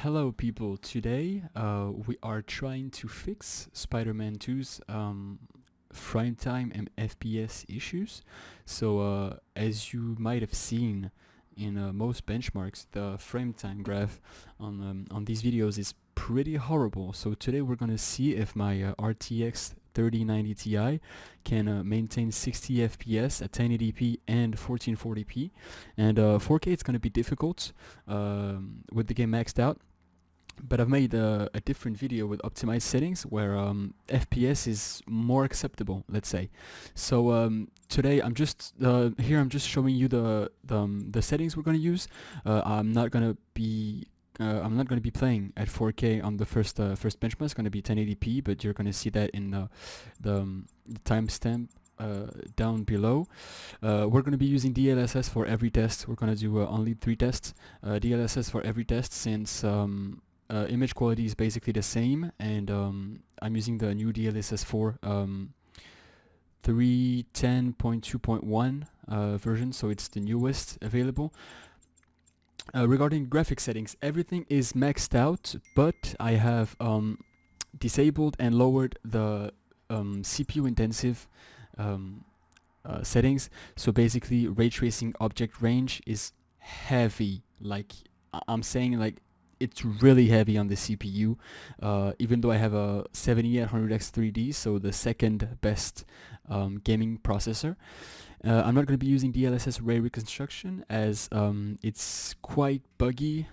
Hello people, today we are trying to fix Spider-Man 2's frame time and FPS issues. So as you might have seen in most benchmarks, the frame time graph on these videos is pretty horrible. So today we're gonna see if my RTX 3090 Ti can maintain 60 FPS at 1080p and 1440p, and 4K it's gonna be difficult with the game maxed out. But I've made a different video with optimized settings where FPS is more acceptable, let's say. So today I'm just showing you the settings we're gonna use. I'm not gonna be playing at 4K on the first benchmark. It's gonna be 1080p, but you're gonna see that in the timestamp down below. We're going to be using DLSS for every test. We're going to do only 3 tests. DLSS for every test, since image quality is basically the same, and I'm using the new DLSS 4 310.2.1 version, so it's the newest available. Regarding graphic settings, everything is maxed out, but I have disabled and lowered the CPU intensive settings. So basically ray tracing object range is heavy, like I'm saying, like it's really heavy on the CPU, even though I have a 7800X 3D, so the second best gaming processor. I'm not going to be using DLSS ray reconstruction as it's quite buggy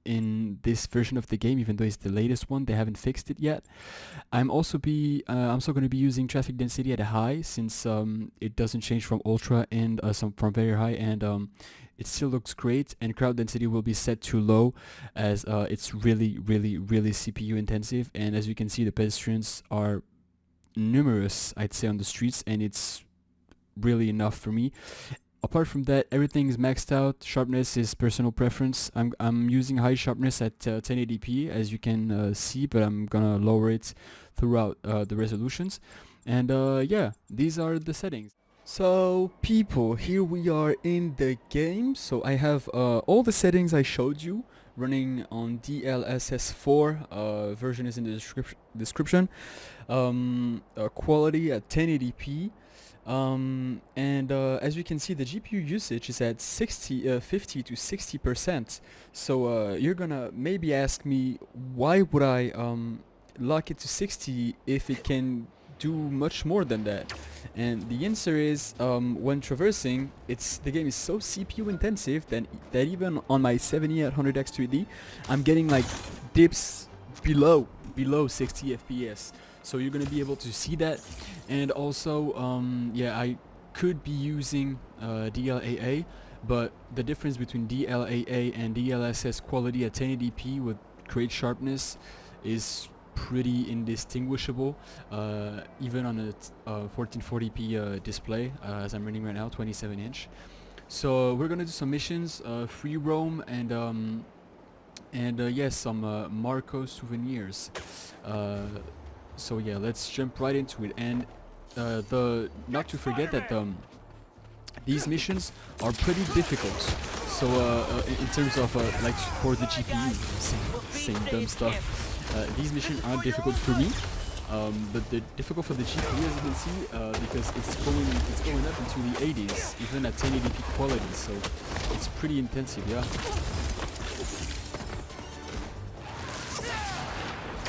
in this version of the game, even though it's the latest one. They haven't fixed it yet. I'm also going to be using traffic density at a high, since it doesn't change from ultra and from very high, and it still looks great. And crowd density will be set to low, as it's really CPU intensive, and as you can see, the pedestrians are numerous, I'd say, on the streets, and it's really enough for me. Apart from that, everything is maxed out. Sharpness is personal preference. I'm using high sharpness at 1080p, as you can see, but I'm gonna lower it throughout the resolutions. And yeah, these are the settings. So people, here we are in the game. So I have all the settings I showed you running on DLSS 4. Version is in the description. Quality at 1080p. And as you can see, the GPU usage is at 50 to 60%. So you're gonna maybe ask me, why would I lock it to 60 if it can do much more than that? And the answer is, when traversing, the game is so CPU intensive that even on my 7800X 3D, I'm getting like dips below 60 FPS. So you're gonna be able to see that. And also, yeah, I could be using DLAA, but the difference between DLAA and DLSS quality at 1080p with great sharpness is pretty indistinguishable, even on a 1440p display, as I'm running right now, 27-inch. So we're gonna do some missions, free roam, and yes, some Marco souvenirs. So yeah, let's jump right into it. And not to forget that these missions are pretty difficult. So in terms of like for the GPU, same dumb stuff. These missions aren't difficult for me, but they're difficult for the GPU, as you can see, because it's going up into the 80s, even at 1080p quality. So it's pretty intensive, yeah.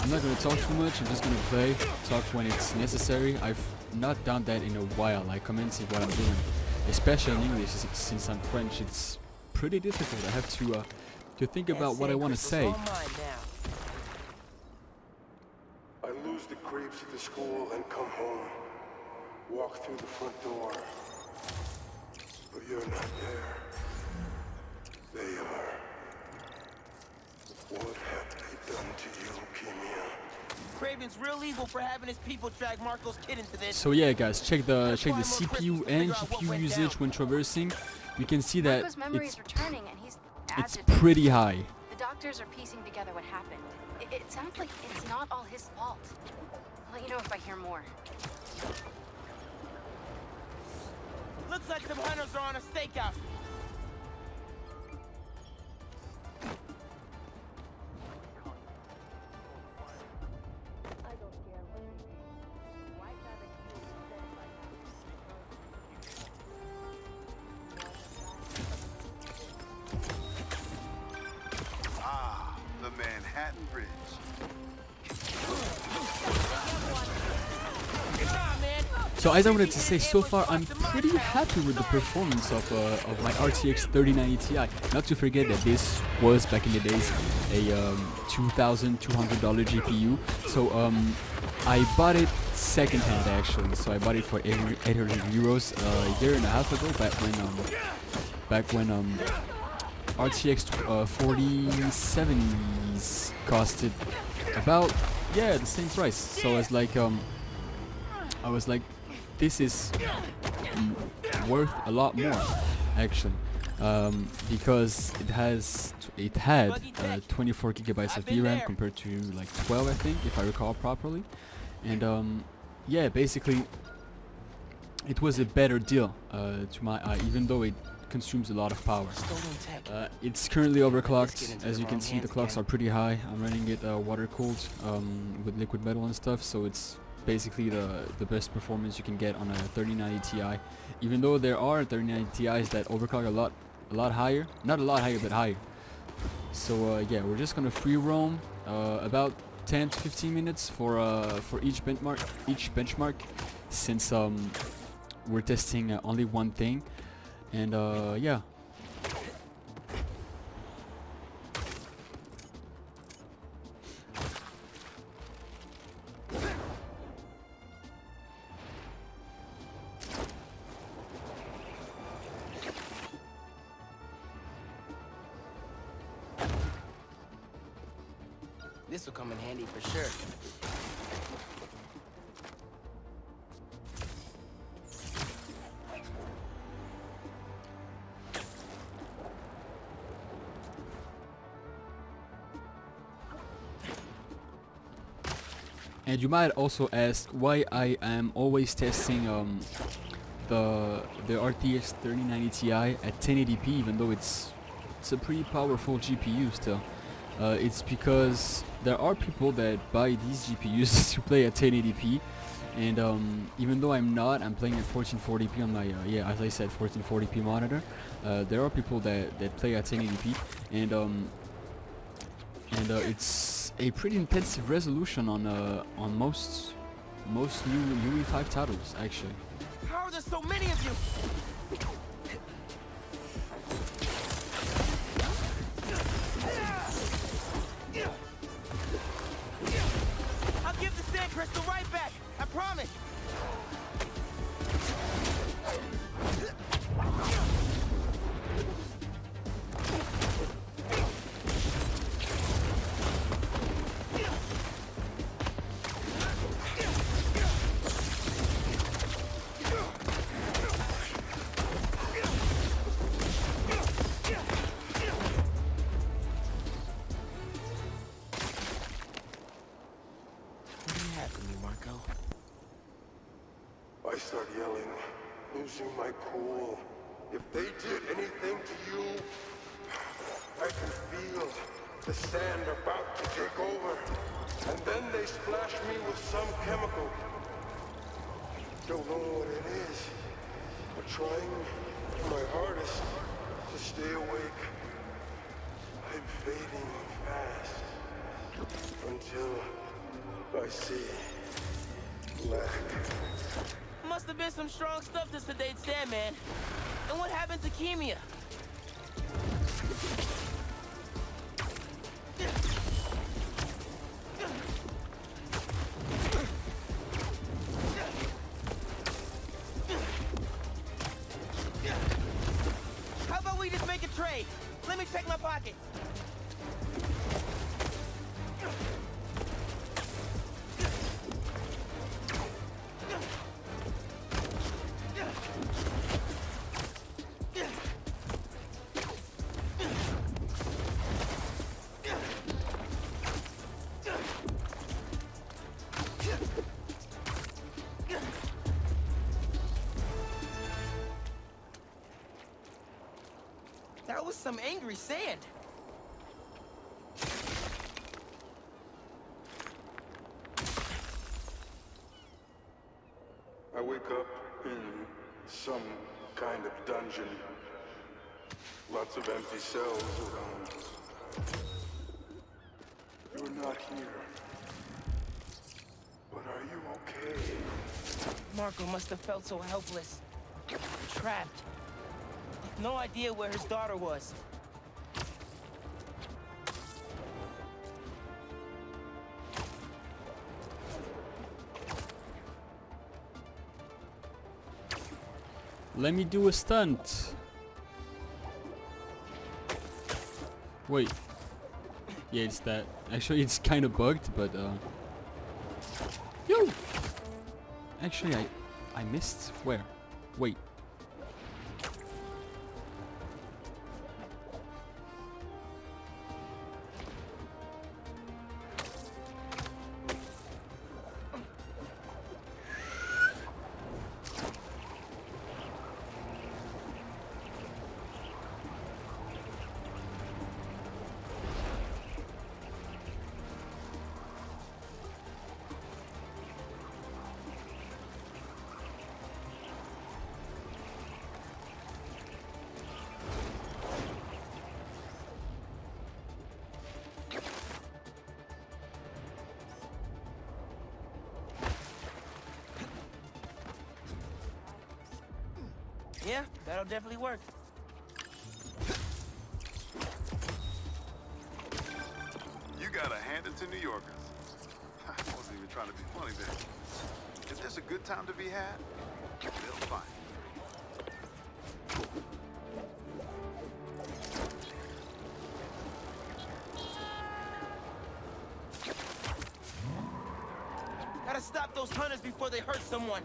I'm not going to talk too much, I'm just going to talk when it's necessary. I've not done that in a while. I commented what I'm doing, especially in English, since I'm French. It's pretty difficult. I have to think about what I want to say. I lose the creeps at the school and come home. Walk through the front door. But you're not there. They are. What have they done to you, Leukemia? Craven's real evil for having his people drag Marco's kid into this. So yeah, guys, check the CPU and GPU usage when traversing. You can see that it's pretty high. The doctors are piecing together what happened. It sounds like it's not all his fault. I'll let you know if I hear more. Looks like some hunters are on a stakeout. Manhattan Bridge. So as I wanted to say, so far I'm pretty happy with the performance of my RTX 3090 Ti. Not to forget that this was back in the days a $2,200 GPU. So I bought it secondhand actually. So I bought it for 800 euros a year and a half ago, back when RTX 4070s costed about the same price. So I was like, this is worth a lot more actually, because it had 24 gigabytes of VRAM compared to like 12, I think, if I recall properly. And yeah, basically it was a better deal to my eye, even though it consumes a lot of power. It's currently overclocked. As you can see, the clocks are pretty high. I'm running it water cooled with liquid metal and stuff, so it's basically the best performance you can get on a 3090 Ti, even though there are 3090 Ti's that overclock a lot higher, not a lot higher but higher. So yeah, we're just gonna free roam about 10 to 15 minutes for each benchmark, since we're testing only one thing. And yeah. This will come in handy for sure. And you might also ask why I am always testing the RTX 3090 Ti at 1080p, even though it's a pretty powerful GPU still. It's because there are people that buy these GPUs to play at 1080p, and even though I'm playing at 1440p on my as I said, 1440p monitor. There are people that play at 1080p, and it's a pretty intensive resolution on most new UE5 titles actually. How are there so many of you? I'll give the sand crystal right back. I promise. I start yelling, losing my cool. If they did anything to you, I can feel the sand about to take over. And then they splash me with some chemical. Don't know what it is, but trying my hardest to stay awake. I'm fading fast until I see black. Must have been some strong stuff to sedate Sandman. And what happened to Kimia? How about we just make a trade? Let me check my pockets. That was some angry sand. I wake up in some kind of dungeon. Lots of empty cells around. here. But are you okay? Marco must have felt so helpless. Trapped. With no idea where his daughter was. Let me do a stunt. Wait. Yeah, it's that. Actually, it's kind of bugged, but yo. Actually, I missed. Where? Wait. Yeah, that'll definitely work. You gotta hand it to New Yorkers. I wasn't even trying to be funny there. Is this a good time to be had? They'll find Gotta stop those hunters before they hurt someone.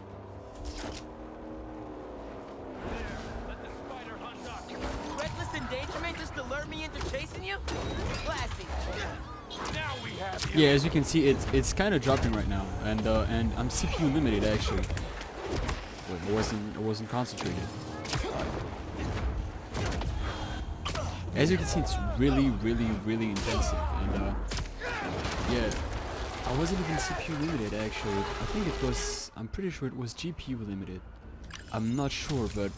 Reckless endangerment just to lure me into chasing you? Classy. Now we have Yeah, as you can see, it's kind of dropping right now, and I'm CPU limited actually. Wait, I wasn't concentrated. As you can see, it's really intensive, and yeah, I wasn't even CPU limited actually. I think it was. I'm pretty sure it was GPU limited. I'm not sure, but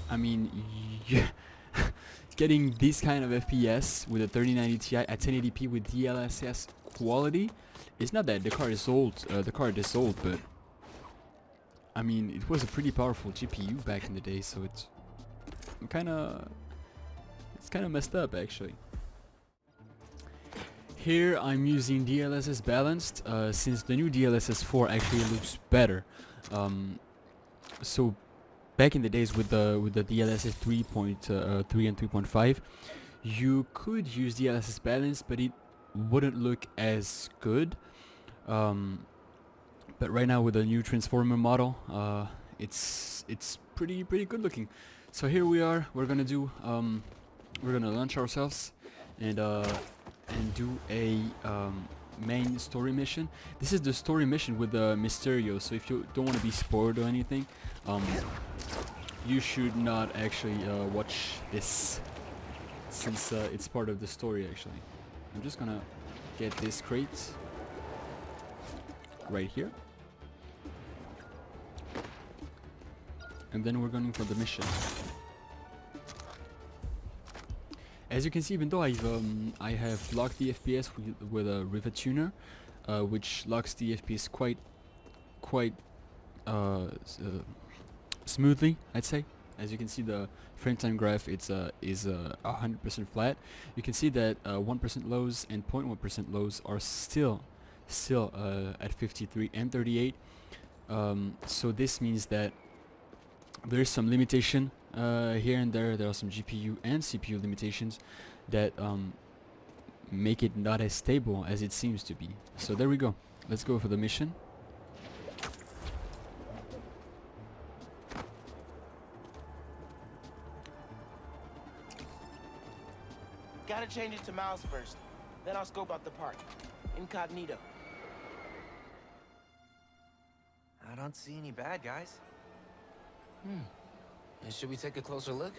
I mean, yeah. Getting this kind of FPS with a 3090 Ti at 1080p with DLSS quality, it's not that the card is old. The card is old, but I mean, it was a pretty powerful GPU back in the day, so it's kind of messed up actually. Here I'm using DLSS balanced since the new DLSS 4 actually looks better. So back in the days with the DLSS 3.3 and 3.5, you could use DLSS balance, but it wouldn't look as good. But right now with the new transformer model, it's pretty good looking. So here we are. We're gonna do we're gonna launch ourselves and do a main story mission. This is the story mission with the Mysterio, so if you don't want to be spoiled or anything, you should not actually watch this, since it's part of the story actually. I'm just gonna get this crate right here, and then we're going for the mission. As you can see, even though I have locked the FPS with a RIvaTuner, which locks the FPS quite smoothly, I'd say. As you can see, the frame time graph is 100% flat. You can see that 1% lows and 0.1% lows are still at 53 and 38. So this means that there's some limitation here and there. There are some GPU and CPU limitations that make it not as stable as it seems to be. So there we go. Let's go for the mission. Gotta change it to mouse first. Then I'll scope out the park. Incognito. I don't see any bad guys. And should we take a closer look?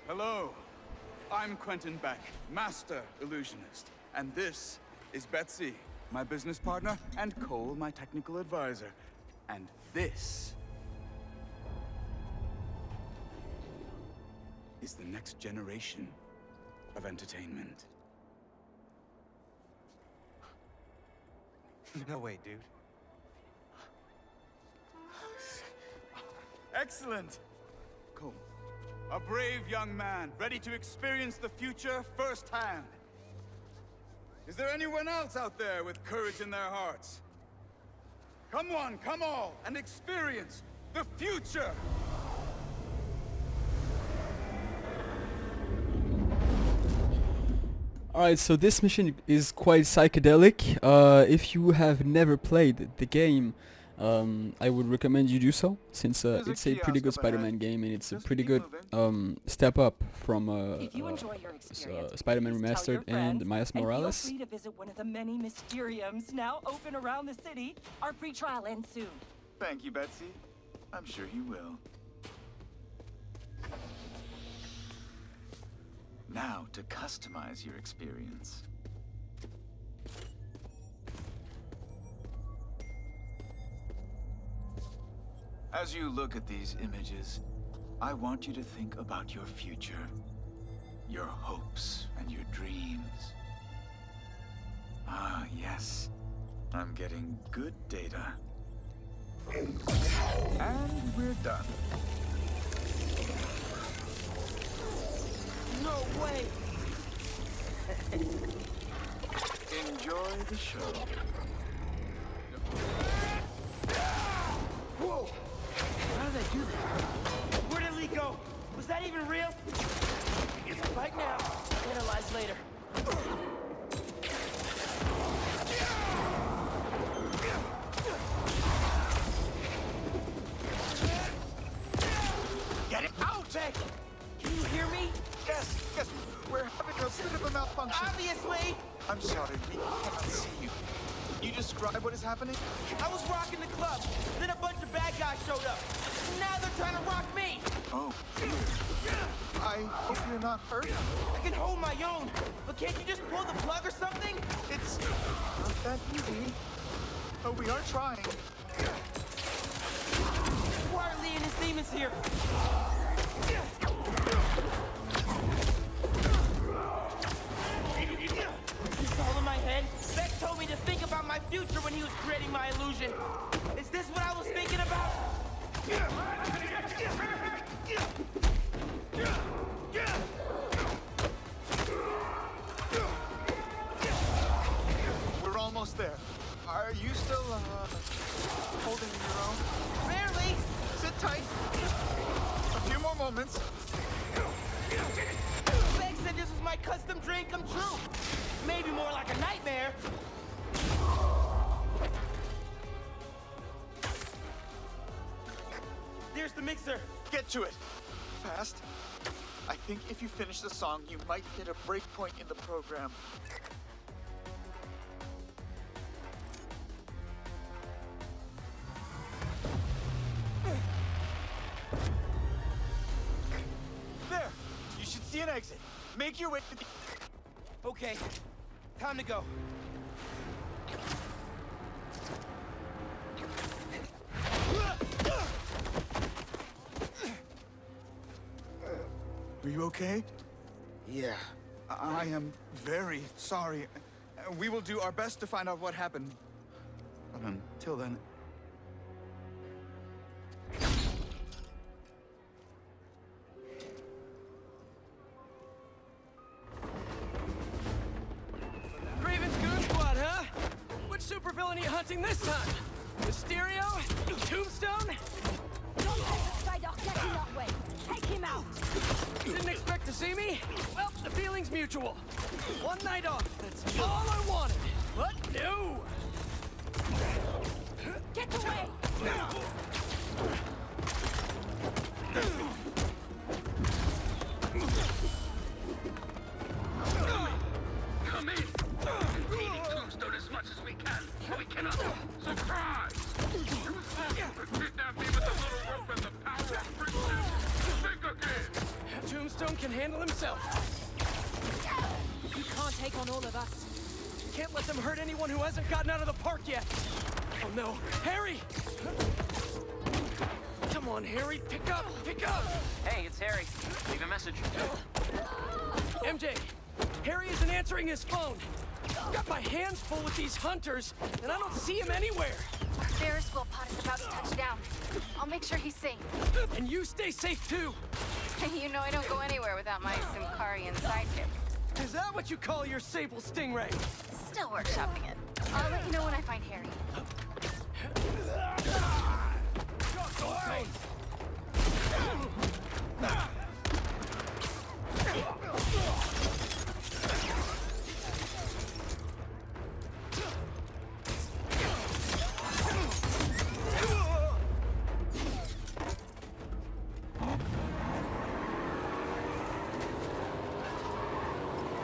Hello, I'm Quentin Beck, Master Illusionist, and this is Betsy, my business partner, and Cole, my technical advisor. And this is the next generation of entertainment. No way, dude. Excellent! Cole, a brave young man, ready to experience the future firsthand. Is there anyone else out there with courage in their hearts? Come on, come all, and experience the future! Alright, so this mission is quite psychedelic. If you have never played the game, I would recommend you do so, since it's a pretty good Spider-Man game and it's a pretty good step up from Spider-Man Remastered and Miles Morales. Feel free to visit one of the many Mysteriums now open around the city. Our free trial ends soon. Thank you, Betsy. I'm sure he will. Now to customize your experience. As you look at these images, I want you to think about your future, your hopes and your dreams. Ah, yes. I'm getting good data. And we're done. No way! Enjoy the show. Whoa! How did they do that? Where did Lee go? Was that even real? It's a fight now. Analyze later. Get it out! Beck, can you hear me? Yes, we're having a bit of a malfunction. Obviously! I'm sorry, we cannot see you. Can you describe what is happening? I was rocking the club, then a bunch of bad guys showed up. Now they're trying to rock me! Oh, dear. I hope you're not hurt. I can hold my own, but can't you just pull the plug or something? It's not that easy. But we are trying. Why are Lee and his demons here? It's all in my head. Beck told me to think about my future when he was creating my illusion. Is this what I was thinking about? We're almost there. Are you still, holding your own? Barely. Sit tight. A few more moments. Beck said this was my custom dream come true. Maybe more like a nightmare. There's the mixer. Get to it. Fast. I think if you finish the song, you might hit a break point in the program. There! You should see an exit. Make your way to the... Okay, time to go. Are you okay? Yeah. I am very sorry. We will do our best to find out what happened. But until then... Raven's Goon Squad, huh? Which supervillain are you hunting this time? Mysterio? Tombstone? Don't let the spider get in our way. Take him out. Didn't expect to see me? Well, the feeling's mutual. One night off, that's all I wanted. But no! Get away. Come in! Impeding Tombstone as much as we can, but we cannot. Surprise! Kidnap me with the little rope and the power of friendship. Think again! Tombstone can handle himself. You can't take on all of us. Can't let them hurt anyone who hasn't gotten out of the park yet. Oh no, Harry! Come on, Harry, pick up, pick up! Hey, it's Harry. Leave a message. answering his phone. I've got my hands full with these hunters, and I don't see him anywhere. Our Ferris wheel pod is about to touch down. I'll make sure he's safe. And you stay safe too. You know I don't go anywhere without my Simkarian sidekick. Is that what you call your Sable Stingray? Still workshopping it. I'll let you know when I find Harry.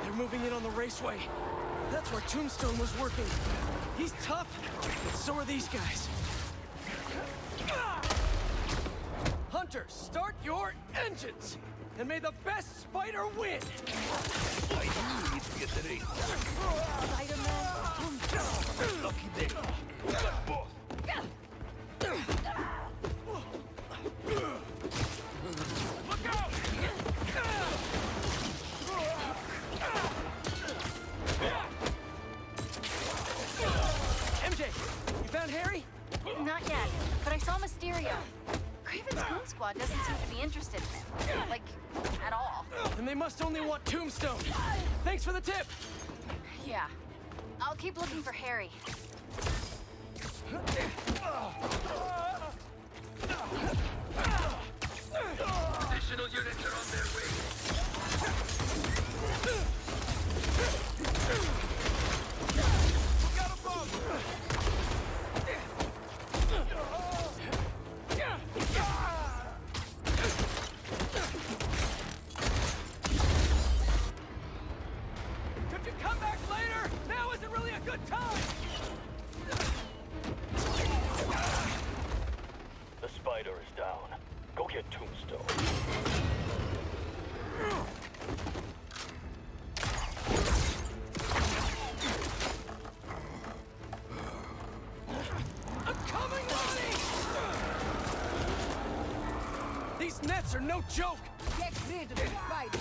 They're moving in on the raceway. That's where Tombstone was working. He's tough, but so are these guys. Hunters, start your engines! And may the best spider win! Look out! MJ, you found Harry? Not yet, but I saw Mysterio. Craven's Goon Squad doesn't seem to be interested in him. Like, at all. Then they must only want Tombstone. Thanks for the tip! Yeah. I'll keep looking for Harry. Additional units are on their way. We got a bomb! Could you come back later? Now isn't really a good time! The spider is down. Go get Tombstone. I'm coming, Lonnie! These nets are no joke! Get rid of the spider.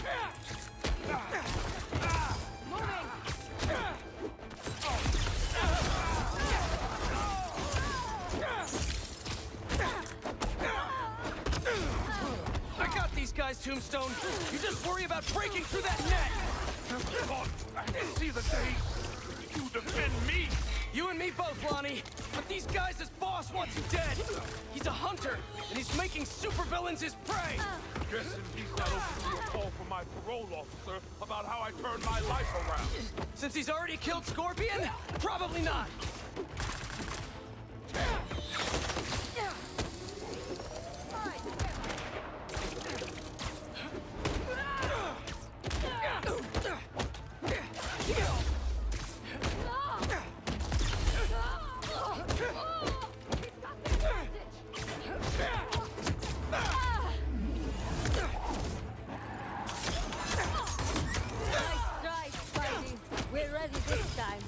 I got these guys, Tombstone. You just worry about breaking through that net! See the day you defend me! You and me both, Lonnie. But these guys, his boss wants you dead. He's a hunter, and he's making supervillains his prey. Guessing he's not open to a call from my parole officer about how I turned my life around. Since he's already killed Scorpion, probably not. Nice try, Spidey. We're ready this time.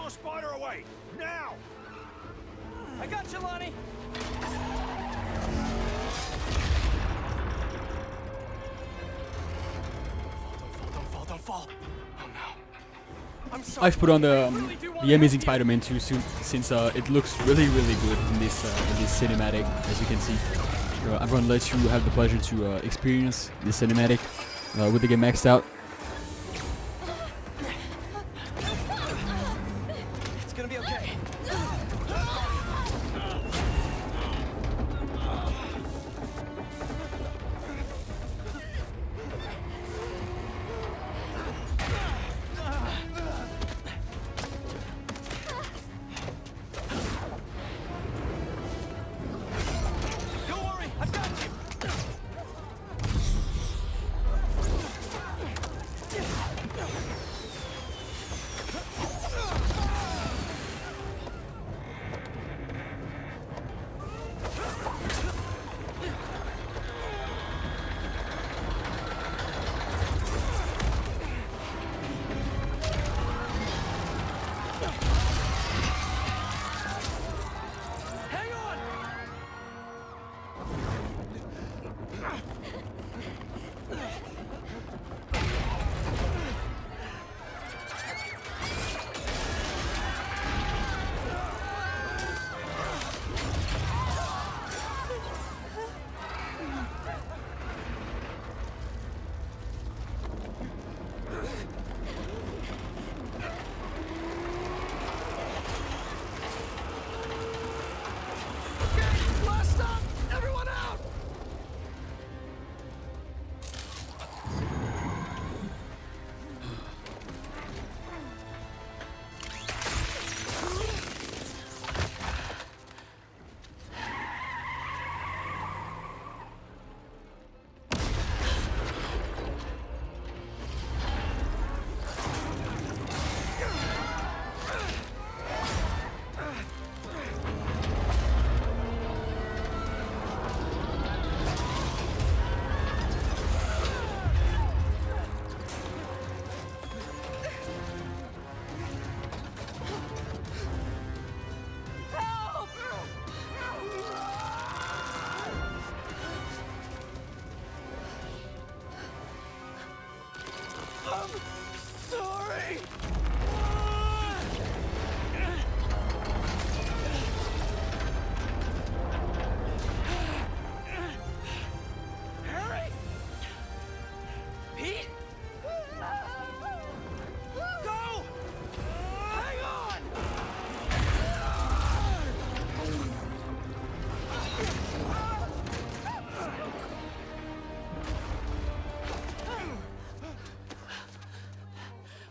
Spider away! Now! I got you, Lonnie! Don't fall. Oh no. I've put on the Amazing Spider-Man 2 soon, since it looks really good in this cinematic, as you can see. I'm gonna let you have the pleasure to experience this cinematic with the game maxed out. It's gonna be okay.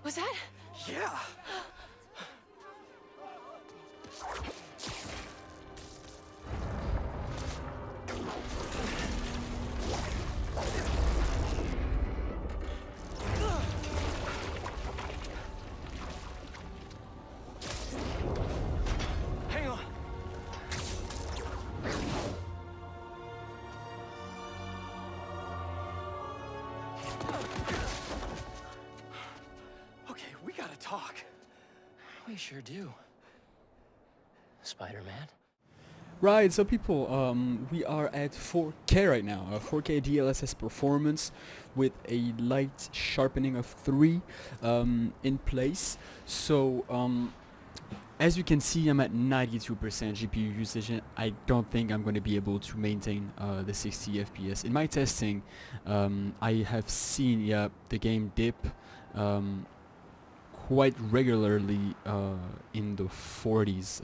Was that? Yeah. Hang on. Okay, we gotta talk. We sure do. Spider-Man? Right, so people, we are at 4K right now, 4K DLSS performance with a light sharpening of 3 in place. So as you can see, I'm at 92% GPU usage, and I don't think I'm going to be able to maintain the 60 FPS. In my testing, I have seen the game dip quite regularly in the 40s,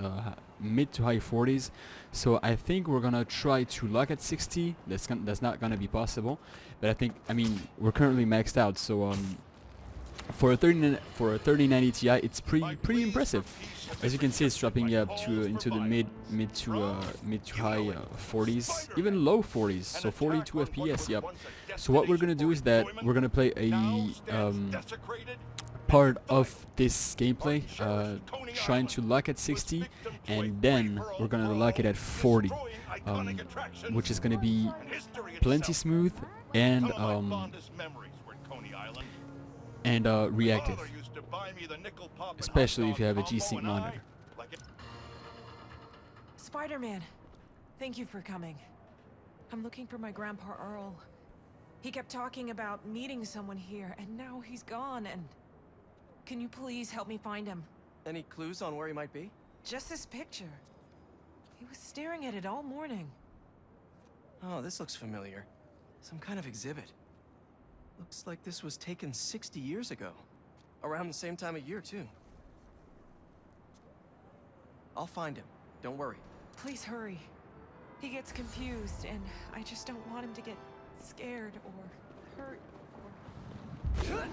mid to high 40s. So I think we're gonna try to lock at 60. That's not gonna be possible, but I mean we're currently maxed out. So for a 3090 Ti, it's pretty impressive. As you can see, it's dropping up to into the mid to high 40s, even low 40s. So 42 FPS. Yep. So what we're gonna do is that we're gonna play a part of this gameplay, trying to lock at 60, and then we're gonna lock it at 40, which is gonna be plenty smooth and reactive, especially if you have a G-Sync monitor. Spider-Man, thank you for coming. I'm looking for my grandpa Earl. He kept talking about meeting someone here, and now he's gone, and Can you please help me find him? Any clues on where he might be? Just this picture. He was staring at it all morning. Oh, this looks familiar. Some kind of exhibit. Looks like this was taken 60 years ago. Around the same time of year, too. I'll find him. Don't worry. Please hurry. He gets confused, and I just don't want him to get scared or hurt or...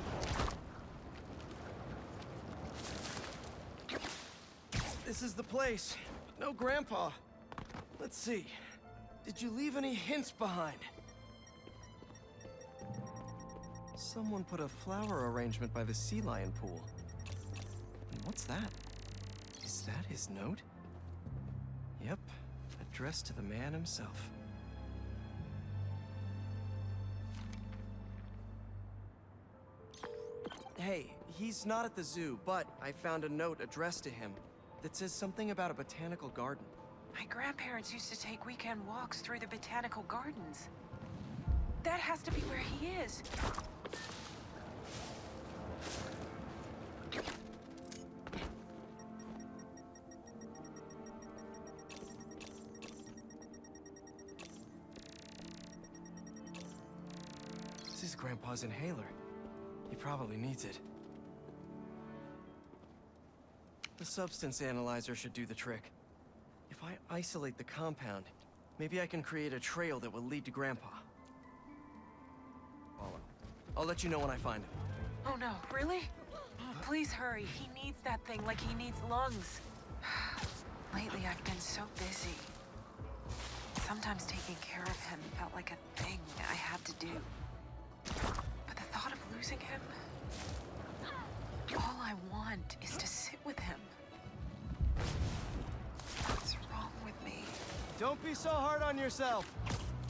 This is the place. No Grandpa. Let's see. Did you leave any hints behind? Someone put a flower arrangement by the sea lion pool. And what's that? Is that his note? Yep, addressed to the man himself. Hey, he's not at the zoo, but I found a note addressed to him that says something about a botanical garden. My grandparents used to take weekend walks through the botanical gardens. That has to be where he is. This is Grandpa's inhaler. He probably needs it. The substance analyzer should do the trick. If I isolate the compound, maybe I can create a trail that will lead to Grandpa. I'll let you know when I find him. Oh no, really? Please hurry. He needs that thing like he needs lungs. Lately, I've been so busy. Sometimes taking care of him felt like a thing I had to do. But the thought of losing him... All I want is to sit with him. What's wrong with me? Don't be so hard on yourself.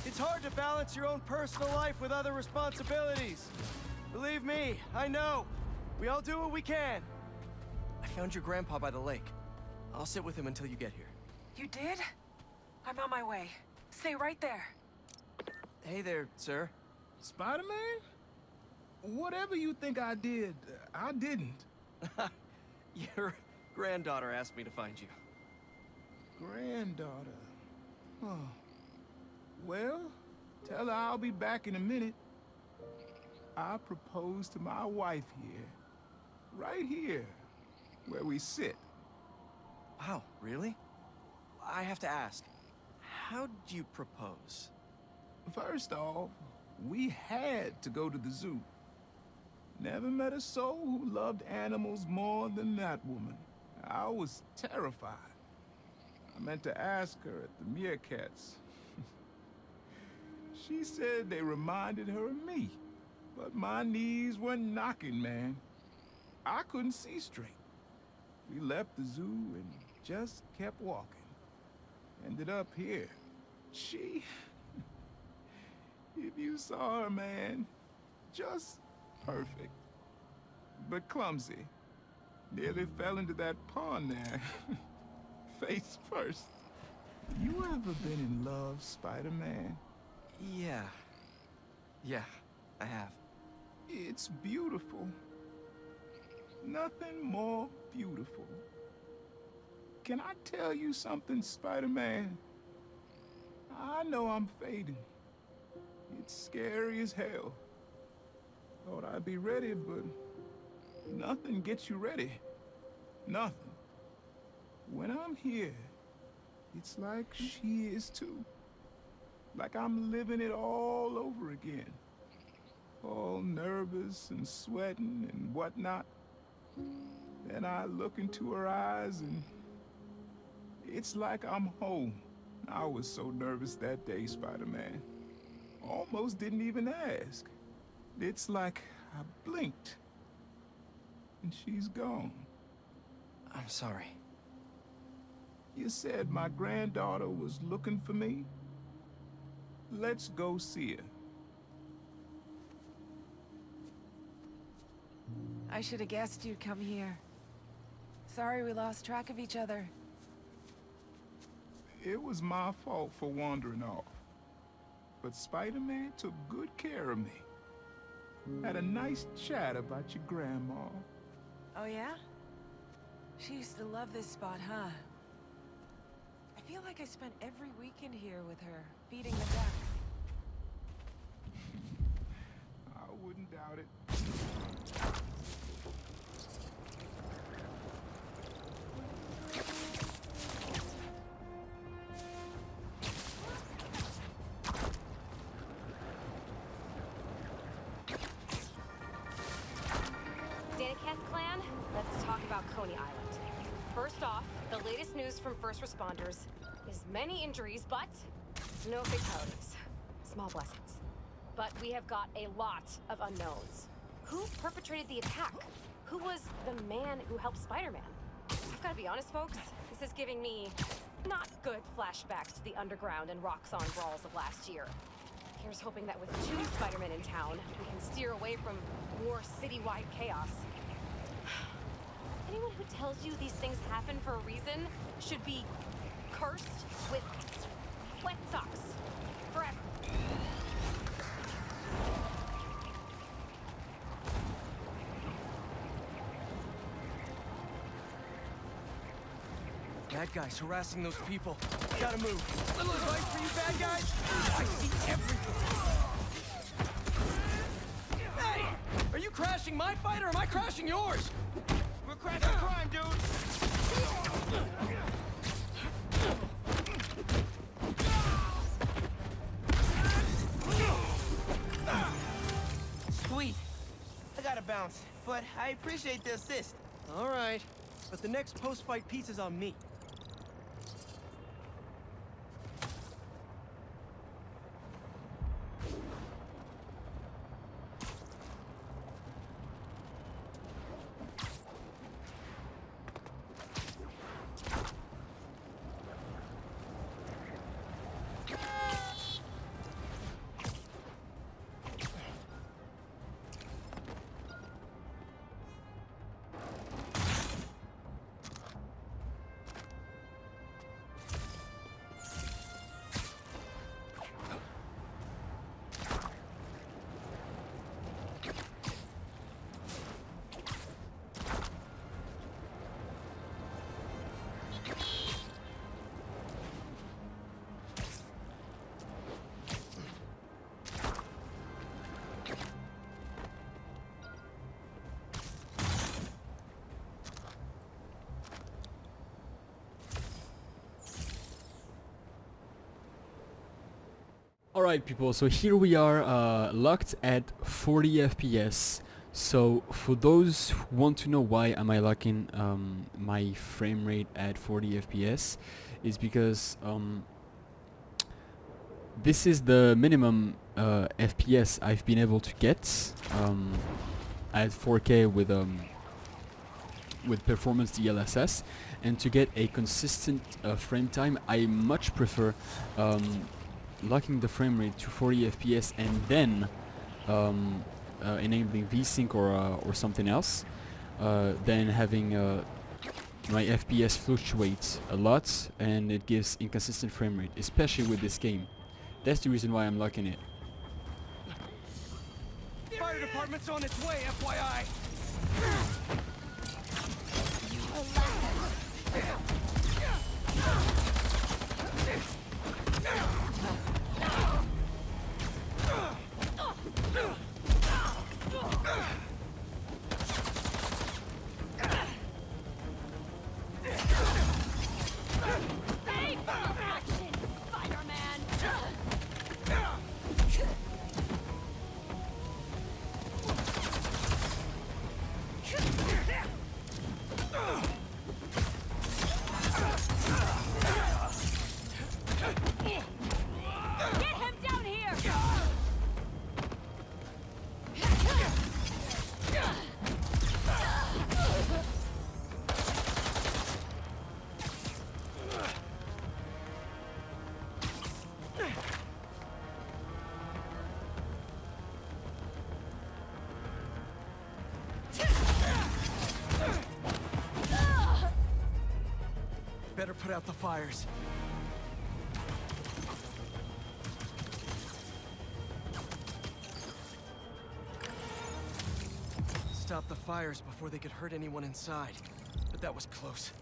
It's hard to balance your own personal life with other responsibilities. Believe me, I know. We all do what we can. I found your grandpa by the lake. I'll sit with him until you get here. You did? I'm on my way. Stay right there. Hey there, sir. Spider-Man? Whatever you think I did, I didn't. Your granddaughter asked me to find you. Granddaughter. Oh. Well, tell her I'll be back in a minute. I proposed to my wife here. Right here, where we sit. Wow, really? I have to ask, how'd you propose? First off, we had to go to the zoo. Never met a soul who loved animals more than that woman. I was terrified. I meant to ask her at the meerkats. She said they reminded her of me, but my knees were knocking, man. I couldn't see straight. We left the zoo and just kept walking. Ended up here. She... If you saw her, man, just perfect. But clumsy. Nearly fell into that pond there. Face first. You ever been in love, Spider-Man? Yeah. Yeah, I have. It's beautiful. Nothing more beautiful. Can I tell you something, Spider-Man? I know I'm fading. It's scary as hell. Thought I'd be ready, but nothing gets you ready. Nothing. When I'm here, it's like she is too. Like I'm living it all over again. All nervous and sweating and whatnot. Then I look into her eyes and it's like I'm home. I was so nervous that day, Spider-Man. Almost didn't even ask. It's like I blinked and she's gone. I'm sorry. You said my granddaughter was looking for me? Let's go see her. I should have guessed you'd come here. Sorry we lost track of each other. It was my fault for wandering off. But Spider-Man took good care of me. Had a nice chat about your grandma. Oh yeah? She used to love this spot, huh? I feel like I spent every weekend here with her, feeding the duck. I wouldn't doubt it. Clan, let's talk about Coney Island. First off, the latest news from first responders is many injuries, but no fatalities. Small blessings. But we have got a lot of unknowns. Who perpetrated the attack? Who was the man who helped Spider-Man? I've got to be honest, folks, this is giving me not good flashbacks to the underground and Roxxon brawls of last year. Here's hoping that with 2 Spider-Men in town, we can steer away from more citywide chaos. Anyone who tells you these things happen for a reason should be cursed with wet socks forever. Bad guys harassing those people. Gotta move. Little advice for you bad guys? I see everything. Hey! Are you crashing my fight or am I crashing yours? We're crashing crime, dude. Sweet. I gotta bounce, but I appreciate the assist. All right, but the next post-fight piece is on me. Alright people, so here we are locked at 40 FPS. So for those who want to know why am I locking my frame rate at 40 FPS, is because this is the minimum FPS I've been able to get at 4K with performance DLSS, and to get a consistent frame time I much prefer locking the frame rate to 40 FPS and then enabling VSync or something else, than having my FPS fluctuate a lot and it gives inconsistent frame rate, especially with this game. That's the reason why I'm locking it. Fire department's on its way, FYI. Better put out the fires. It's stop the fires before they could hurt anyone inside. But that was close.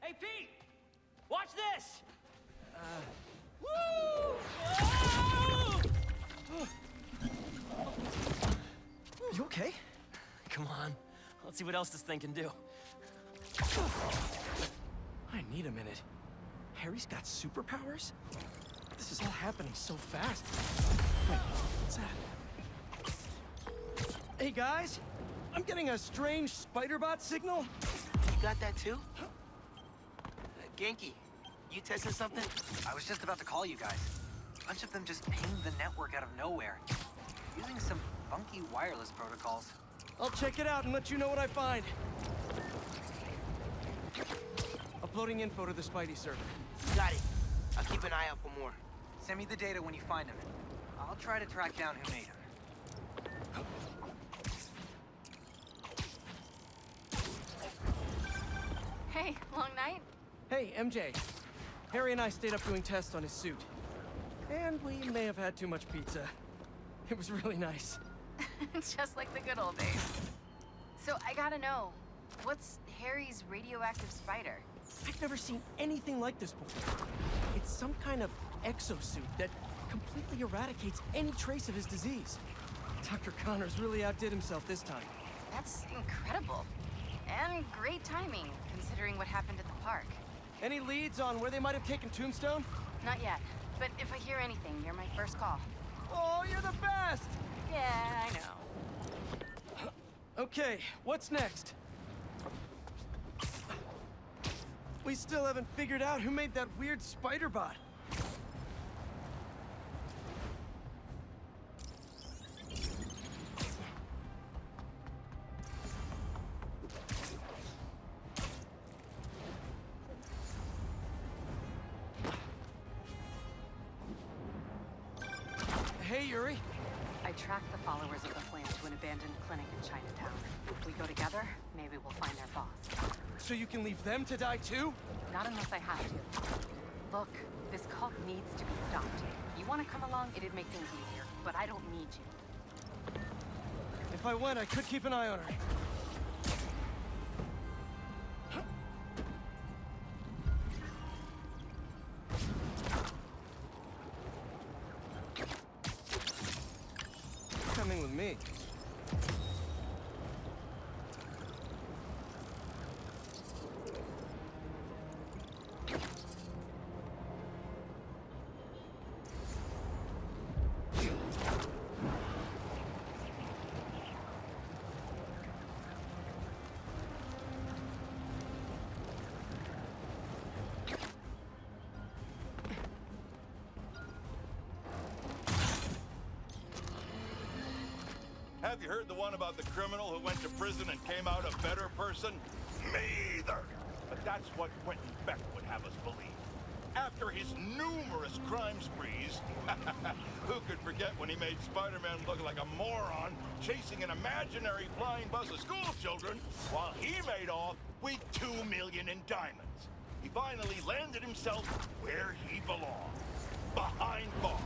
Hey, Pete! Watch this! You okay? Come on. Let's see what else this thing can do. I need a minute. Harry's got superpowers? This is all happening so fast. Wait, what's that? Hey guys, I'm getting a strange spider-bot signal. You got that too? Genki, you testing something? I was just about to call you guys. A bunch of them just pinged the network out of nowhere, using some funky wireless protocols. I'll check it out and let you know what I find. Uploading info to the Spidey server. Got it. I'll keep an eye out for more. Send me the data when you find them. I'll try to track down who made them. Hey, long night? Hey, MJ. Harry and I stayed up doing tests on his suit. And we may have had too much pizza. It was really nice. Just like the good old days. So I gotta know, what's Harry's radioactive spider? I've never seen anything like this before. It's some kind of exosuit that completely eradicates any trace of his disease. Dr. Connors really outdid himself this time. That's incredible. And great timing, considering what happened at the park. Any leads on where they might have taken Tombstone? Not yet, but if I hear anything, you're my first call. Oh, you're the best! Yeah, I know. Okay, what's next? We still haven't figured out who made that weird spider bot. Hey, Yuri. I tracked the followers of the Flame to an abandoned clinic in Chinatown. If we go together, maybe we'll find their boss. So you can leave them to die too? Not unless I have to. Look, this cult needs to be stopped. You want to come along, it'd make things easier, but I don't need you. If I went, I could keep an eye on her. Coming with me. Have you heard the one about the criminal who went to prison and came out a better person? Me either. But that's what Quentin Beck would have us believe. After his numerous crime sprees, who could forget when he made Spider-Man look like a moron chasing an imaginary flying bus of school children while he made off with $2 million in diamonds? He finally landed himself where he belonged, behind bars.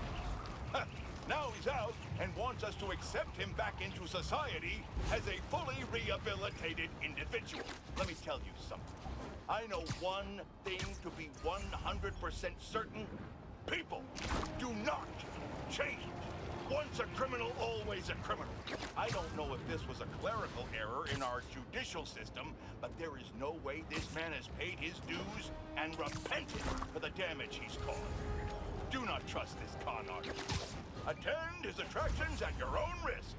Now he's out and wants us to accept him back into society as a fully rehabilitated individual. Let me tell you something. I know one thing to be 100% certain. People do not change. Once a criminal, always a criminal. I don't know if this was a clerical error in our judicial system, but there is no way this man has paid his dues and repented for the damage he's caused. Do not trust this con artist. Attend his attractions at your own risk.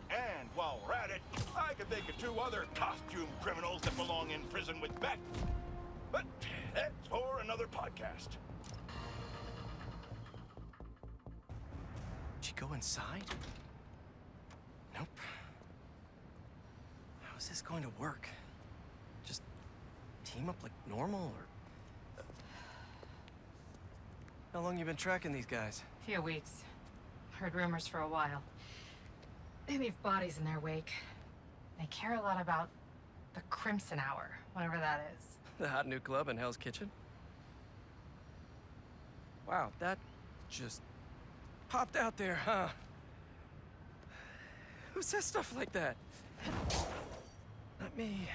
And while we're at it, I can think of 2 other costume criminals that belong in prison with Beck. But that's for another podcast. she go inside? Nope. How is this going to work? Just team up like normal, or... How long you been tracking these guys? Few weeks. Heard rumors for a while. They leave bodies in their wake. They care a lot about the Crimson Hour, whatever that is. The hot new club in Hell's Kitchen? Wow, that just popped out there, huh? Who says stuff like that? Not me.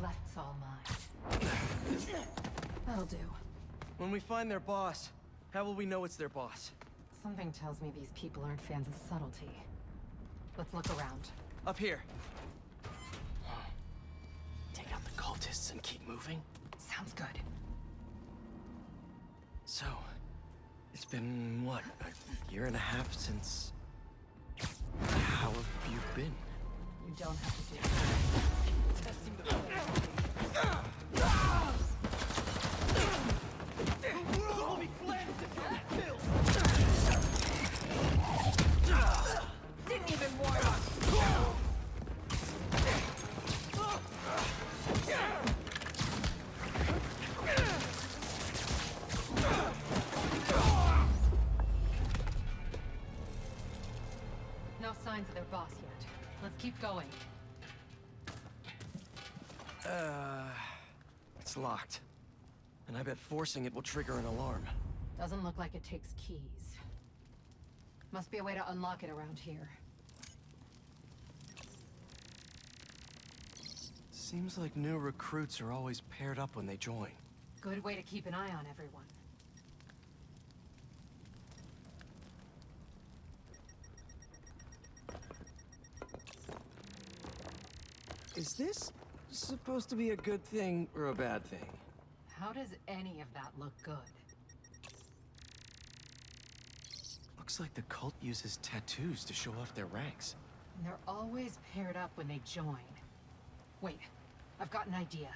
Left's all mine. That'll do. When we find their boss, how will we know it's their boss? Something tells me these people aren't fans of subtlety. Let's look around. Up here. Take out the cultists and keep moving? Sounds good. So, it's been, what, a year and a half since... How have you been? You don't have to do that. Testing the... Didn't even warn us. No signs of their boss yet. Let's keep going. It's locked. And I bet forcing it will trigger an alarm. Doesn't look like it takes keys. Must be a way to unlock it around here. Seems like new recruits are always paired up when they join. Good way to keep an eye on everyone. Is this supposed to be a good thing or a bad thing? How does any of that look good? Looks like the cult uses tattoos to show off their ranks. And they're always paired up when they join. Wait, I've got an idea.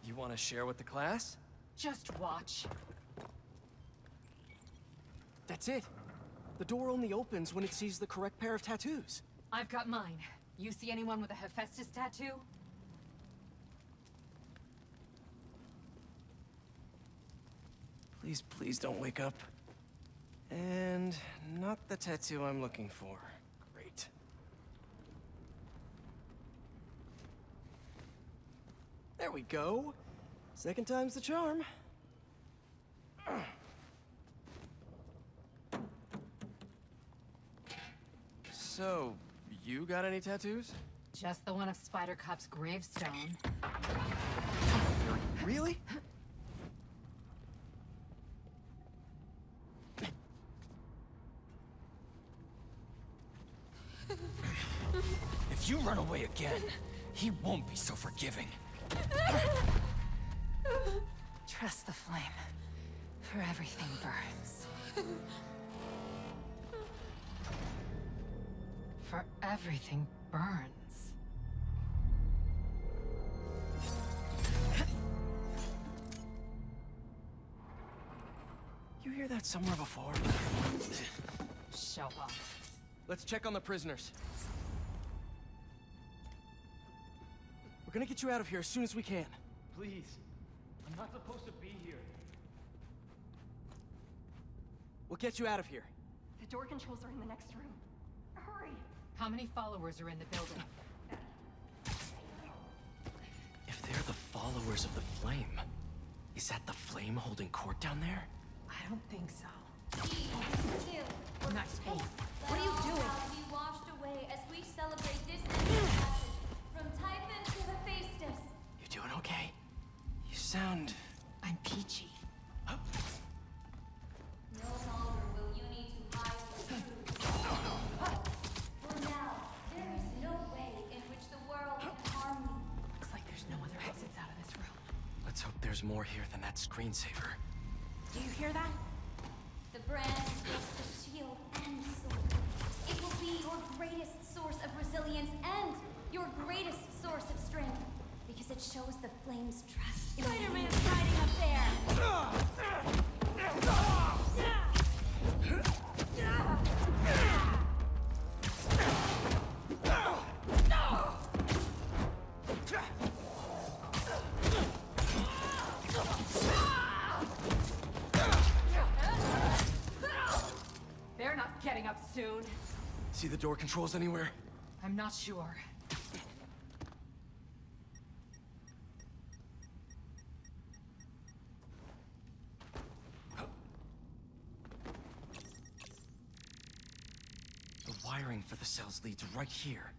You want to share with the class? Just watch. That's it. The door only opens when it sees the correct pair of tattoos. I've got mine. You see anyone with a Hephaestus tattoo? Please, please don't wake up. And not the tattoo I'm looking for. Great. There we go. Second time's the charm. So, you got any tattoos? Just the one of Spider Cop's gravestone. Really? If you run away again, he won't be so forgiving. Trust the flame, for everything burns. For everything burns. You hear that somewhere before? Show off. Let's check on the prisoners. We're gonna get you out of here as soon as we can. Please. I'm not supposed to be here. We'll get you out of here. The door controls are in the next room. Hurry! How many followers are in the building? If they're the followers of the flame, is that the flame holding court down there? I don't think so. Nice. Hey, What are you doing? Be washed away as we celebrate this passage from Typhon to Hephaestus. You doing okay? You sound... I'm peachy. No longer will you need to hide your truth. For now, there is no way in which the world can harm you. Looks like there's no other exits out of this room. Let's hope there's more here than that screensaver. Do you hear that? The brand is both the shield and sword. It will be your greatest source of resilience and your greatest source of strength, because it shows shows the flames trust. Spider-Man's riding up there! They're not getting up soon. See the door controls anywhere? I'm not sure. The wiring for the cells leads right here.